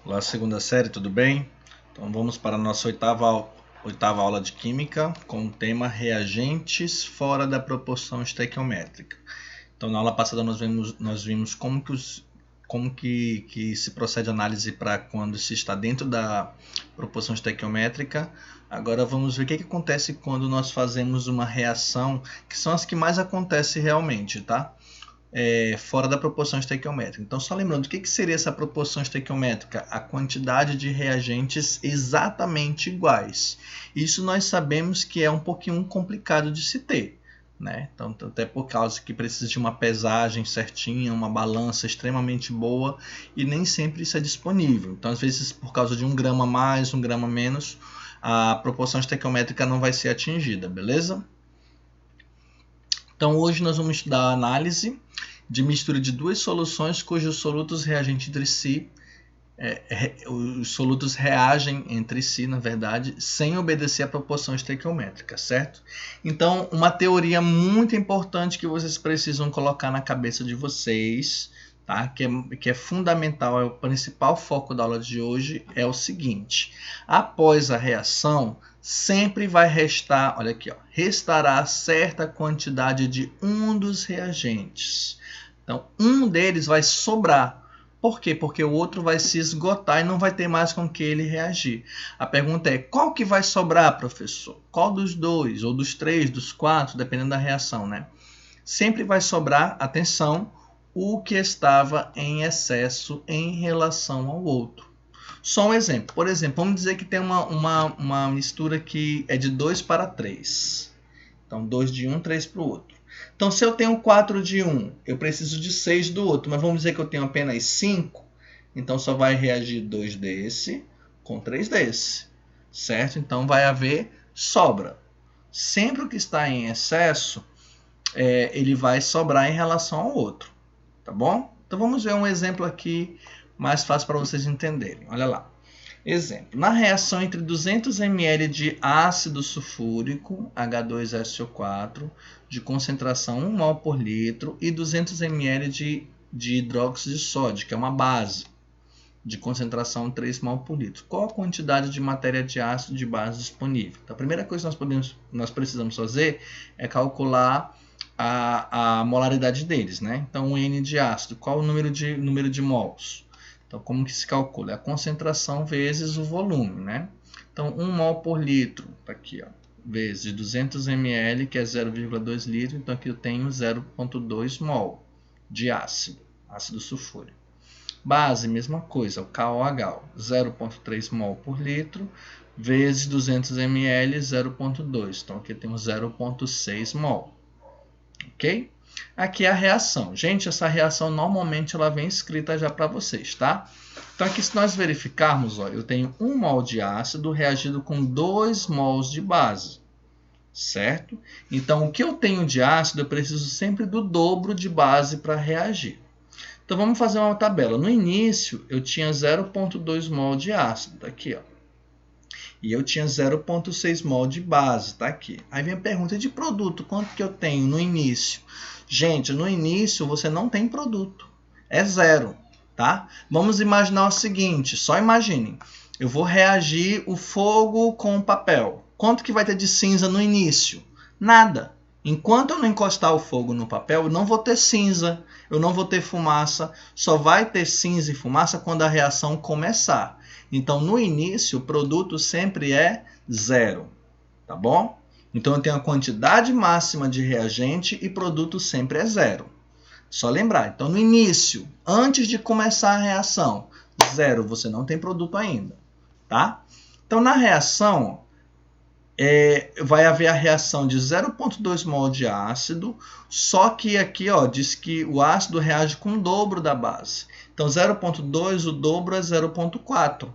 Olá, segunda série, tudo bem? Então vamos para a nossa oitava aula de Química com o tema reagentes fora da proporção estequiométrica. Então na aula passada nós vimos como que se procede a análise para quando se está dentro da proporção estequiométrica. Agora vamos ver o que acontece quando nós fazemos uma reação, que são as que mais acontecem realmente, tá? Fora da proporção estequiométrica. Então, só lembrando, o que seria essa proporção estequiométrica? A quantidade de reagentes exatamente iguais. Isso nós sabemos que é um pouquinho complicado de se ter, né? Então, até por causa que precisa de uma pesagem certinha, uma balança extremamente boa, e nem sempre isso é disponível. Então, às vezes, por causa de 1 grama a mais, 1 grama a menos, a proporção estequiométrica não vai ser atingida, beleza? Então, hoje nós vamos estudar a análise de mistura de duas soluções cujos solutos reagem entre si, os solutos reagem entre si, na verdade, sem obedecer à proporção estequiométrica, certo? Então, uma teoria muito importante que vocês precisam colocar na cabeça de vocês, tá? que é fundamental, é o principal foco da aula de hoje, é o seguinte: após a reação, sempre vai restar, olha aqui, ó, restará certa quantidade de um dos reagentes. Então, um deles vai sobrar. Por quê? Porque o outro vai se esgotar e não vai ter mais com que ele reagir. A pergunta é, qual que vai sobrar, professor? Qual dos dois, ou dos três, dos quatro, dependendo da reação, né? Sempre vai sobrar, atenção, o que estava em excesso em relação ao outro. Só um exemplo. Por exemplo, vamos dizer que tem uma mistura que é de 2 para 3. Então, 2 de um, 3 para o outro. Então, se eu tenho 4 de um, eu preciso de 6 do outro. Mas vamos dizer que eu tenho apenas 5. Então, só vai reagir 2 desse com 3 desse. Certo? Então, vai haver sobra. Sempre o que está em excesso, ele vai sobrar em relação ao outro. Tá bom? Então, vamos ver um exemplo aqui mais fácil para vocês entenderem. Olha lá. Exemplo, na reação entre 200 ml de ácido sulfúrico, H2SO4, de concentração 1 mol por litro, e 200 ml de hidróxido de sódio, que é uma base, de concentração 3 mol por litro. Qual a quantidade de matéria de ácido de base disponível? Então, a primeira coisa que nós precisamos fazer é calcular a molaridade deles, né? Então, o N de ácido, qual o número de mols? Então, como que se calcula? É a concentração vezes o volume, né? Então, 1 mol por litro, tá aqui, ó, vezes 200 ml, que é 0,2 litro. Então, aqui eu tenho 0,2 mol de ácido sulfúrico. Base, mesma coisa, o KOH, 0,3 mol por litro, vezes 200 ml, 0,2. Então, aqui temos 0,6 mol. Ok? Aqui é a reação. Gente, essa reação normalmente ela vem escrita já para vocês, tá? Então aqui se nós verificarmos, ó, eu tenho 1 mol de ácido reagido com 2 mols de base, certo? Então o que eu tenho de ácido eu preciso sempre do dobro de base para reagir. Então vamos fazer uma tabela. No início eu tinha 0,2 mol de ácido, tá aqui, ó. E eu tinha 0,6 mol de base, tá aqui. Aí vem a pergunta de produto, quanto que eu tenho no início? Gente, no início você não tem produto, é 0, tá? Vamos imaginar o seguinte, só imaginem. Eu vou reagir o fogo com o papel. Quanto que vai ter de cinza no início? Nada. Enquanto eu não encostar o fogo no papel, eu não vou ter cinza, eu não vou ter fumaça. Só vai ter cinza e fumaça quando a reação começar. Então, no início, o produto sempre é 0, tá bom? Então, eu tenho a quantidade máxima de reagente e produto sempre é 0. Só lembrar, então, no início, antes de começar a reação, 0, você não tem produto ainda, tá? Então, na reação, vai haver a reação de 0,2 mol de ácido, só que aqui ó, diz que o ácido reage com o dobro da base. Então, 0,2, o dobro é 0,4.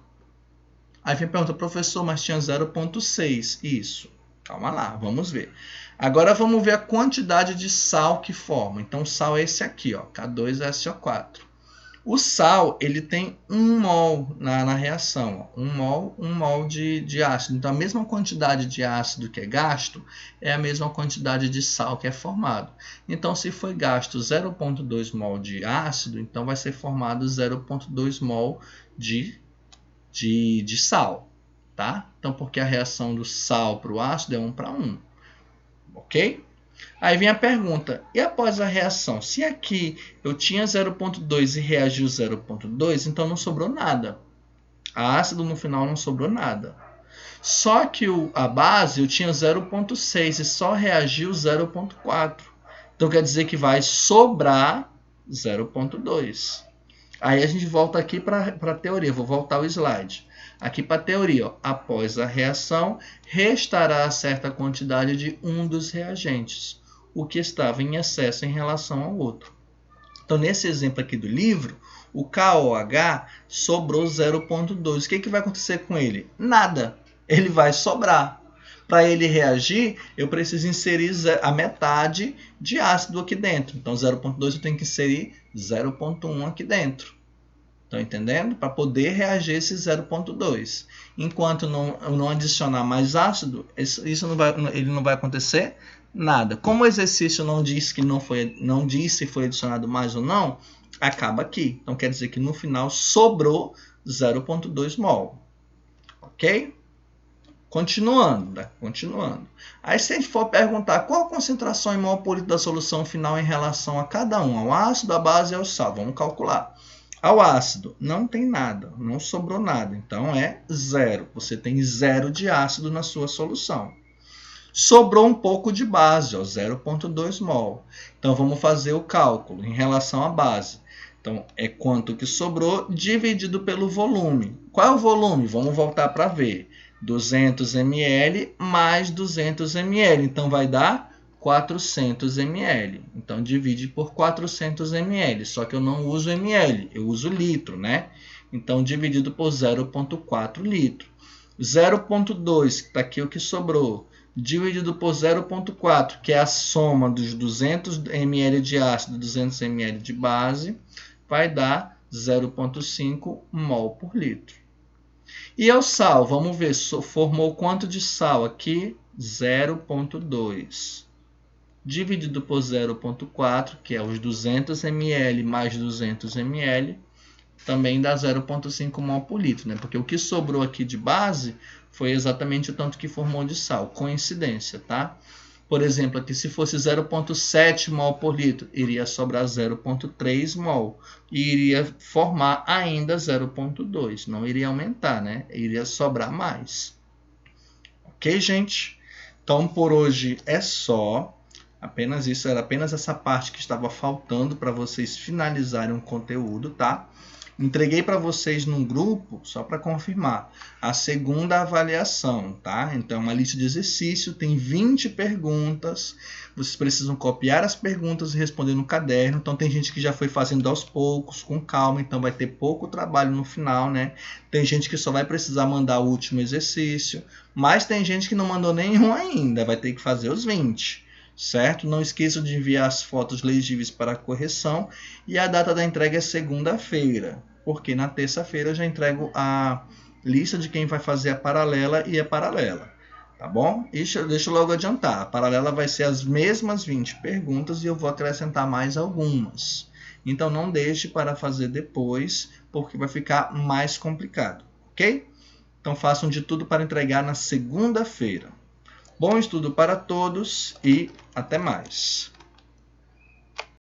Aí vem a pergunta, professor, mas tinha 0,6. Isso. Calma lá, vamos ver. Agora vamos ver a quantidade de sal que forma. Então, o sal é esse aqui, ó, K2SO4. O sal, ele tem 1 mol na reação. Ó, 1 mol de ácido. Então, a mesma quantidade de ácido que é gasto é a mesma quantidade de sal que é formado. Então, se foi gasto 0,2 mol de ácido, então vai ser formado 0,2 mol de de sal, tá? Então, porque a reação do sal para o ácido é 1 para 1, ok? Aí vem a pergunta, e após a reação? Se aqui eu tinha 0,2 e reagiu 0,2, então não sobrou nada. A ácido no final não sobrou nada. Só que a base eu tinha 0,6 e só reagiu 0,4. Então quer dizer que vai sobrar 0,2. Aí a gente volta aqui para a teoria. Vou voltar o slide. Aqui para a teoria. Ó. Após a reação, restará certa quantidade de um dos reagentes, o que estava em excesso em relação ao outro. Então, nesse exemplo aqui do livro, o KOH sobrou 0,2. O que vai acontecer com ele? Nada. Ele vai sobrar. Para ele reagir, eu preciso inserir a metade de ácido aqui dentro. Então, 0,2 eu tenho que inserir 0,1 aqui dentro. Estão entendendo? Para poder reagir esse 0,2. Enquanto eu não adicionar mais ácido, ele não vai acontecer nada. Como o exercício não diz se foi adicionado mais ou não, acaba aqui. Então, quer dizer que no final sobrou 0,2 mol. Ok? Continuando. Aí se a gente for perguntar qual a concentração em mol por litro da solução final em relação a cada um, ao ácido, à base e ao sal, vamos calcular. Ao ácido, não tem nada, não sobrou nada, então é 0. Você tem 0 de ácido na sua solução. Sobrou um pouco de base, 0,2 mol. Então vamos fazer o cálculo em relação à base. Então é quanto que sobrou dividido pelo volume. Qual é o volume? Vamos voltar para ver. 200 ml mais 200 ml. Então vai dar 400 ml. Então divide por 400 ml. Só que eu não uso ml, eu uso litro, né? Então dividido por 0,4 litro. 0,2, que está aqui o que sobrou, dividido por 0,4, que é a soma dos 200 ml de ácido e 200 ml de base, vai dar 0,5 mol por litro. E ao sal, vamos ver, formou quanto de sal aqui? 0,2. Dividido por 0,4, que é os 200 ml mais 200 ml, também dá 0,5 mol por litro, né? Porque o que sobrou aqui de base foi exatamente o tanto que formou de sal. Coincidência, tá? Por exemplo, aqui se fosse 0,7 mol por litro, iria sobrar 0,3 mol. E iria formar ainda 0,2. Não iria aumentar, né? Iria sobrar mais. Ok, gente? Então, por hoje é só. Apenas isso, era apenas essa parte que estava faltando para vocês finalizarem o conteúdo, tá? Entreguei para vocês num grupo, só para confirmar, a segunda avaliação, tá? Então, é uma lista de exercício, tem 20 perguntas. Vocês precisam copiar as perguntas e responder no caderno. Então, tem gente que já foi fazendo aos poucos, com calma, então vai ter pouco trabalho no final, né? Tem gente que só vai precisar mandar o último exercício, mas tem gente que não mandou nenhum ainda, vai ter que fazer os 20. Certo? Não esqueçam de enviar as fotos legíveis para a correção e a data da entrega é segunda-feira, porque na terça-feira eu já entrego a lista de quem vai fazer a paralela e a paralela, tá bom? Deixa eu logo adiantar, a paralela vai ser as mesmas 20 perguntas e eu vou acrescentar mais algumas. Então não deixe para fazer depois, porque vai ficar mais complicado, ok? Então façam de tudo para entregar na segunda-feira. Bom estudo para todos e até mais!